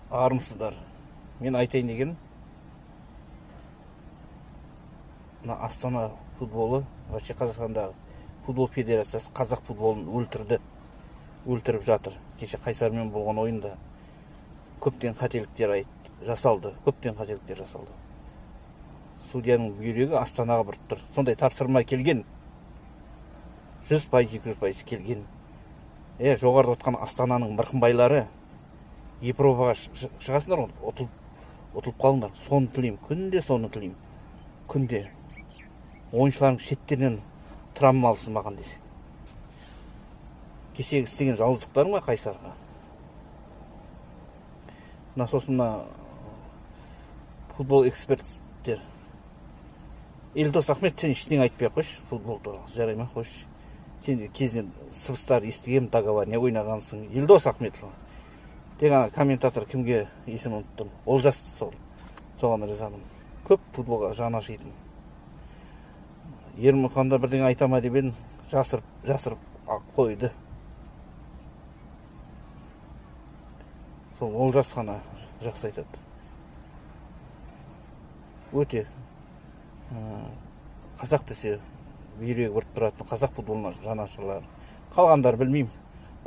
армысыздар. Мен айтайын деген, мына Астана футболы, вообще Қазақстандағы футбол федерациясы қазақ футболын өлтіріп жатыр. Кеше Қайсармен болған ойында көптен қателіктер жасалды. Судьяның бүйрегі Астанаға бұрып тұр. Сондай тапсырма келген. 100%, 200% келген. Жоғарыда отқан Астананың мырқымбайлары Европаға шығасыңдар, ұтылып қалыңдар. Соны тілеймін, күнде соны тілеймін. Күнде. Ойыншылардың шеттерінен травма алсын маған десе. Кешегі істеген жауыздықтарың ма Қайсарға? Сосын футбол эксперттер. Елдос Ахмет, сен ештеңе айтпай қойшы, футбол туралы. Жарай ма, қойшы. Сен кезінен сыбыстар естігем, договорня ойнағансың. Елдос Ахмет. Тек комментатор кімге есім ұмыттым. Олжас соған ризамын. Көп футболға жаны ашитын. Ермұханда бірдеңе айтама деп едім, жасырып қойды. Сол Олжас қана жақсы айтады. Өте қазақ десе бүйрегі бұрып тұратын қазақ футболына жанашырлар. Қалғандар білмеймін,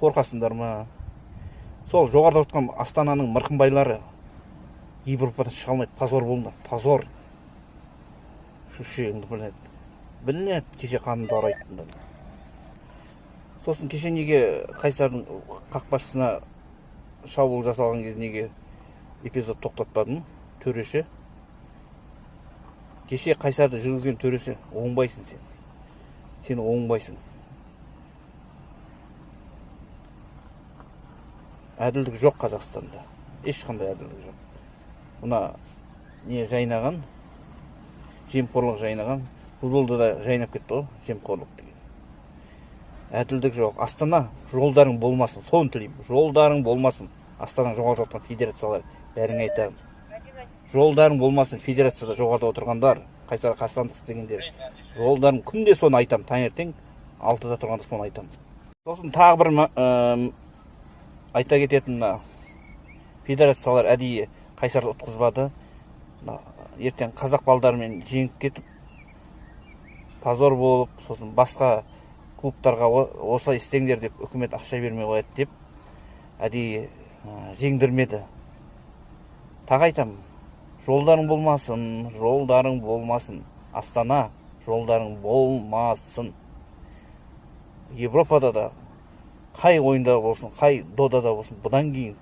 қорқасыңдар ма? Сол жоғарыда отқан Астананың мырқымбайлары Европадан шыға алмайды. Позор болыңдар, позор. Шүшеңді білінеді, кеше қанымды арайтындар. Сосын кеше неге Қайсардың қақпашысына шабуыл жасалған кез неге эпизод тоқтатпадың? Төреші. Кеше Қайсарды жүргізген төреші. Оңбайсың сен. Сен оңбайсың. Әділдік жоқ Қазақстанда. Ешқандай әділдік жоқ. Бұна не жайнаған? Жемқорлық жайнаған. Футболда да жайнап кетті ғой, жемқорлық деген. Әділдік жоқ. Астана, жолдарың болмасын. Соны тілеймін. Жолдарың болмасын. Астана жоғарыда отырған федерациялар бәріңе айтамын. Жолдарың болмасын. Федерацияда жоғарыда отырғандар, Қайсар Қастандық дегендер. Жолдарың күнде соны айтамын. Таңертең 6-да тұрғанда соны айтамын. Сосын тағы бір айта кететін, федерациялар әдейі Қайсарды ұтқызбады. Ертең қазақ балдарымен жеңіп кетіп, позор болып, сосын басқа клубтарға осылай істеңдер деп үкімет ақша бермей қояды деп әдейі жеңдірмеді. Тағы айтамын, жолдарың болмасын. Астана, жолдарың болмасын. Европада да қай ойында болсын, қай додада болсын, бұдан кейін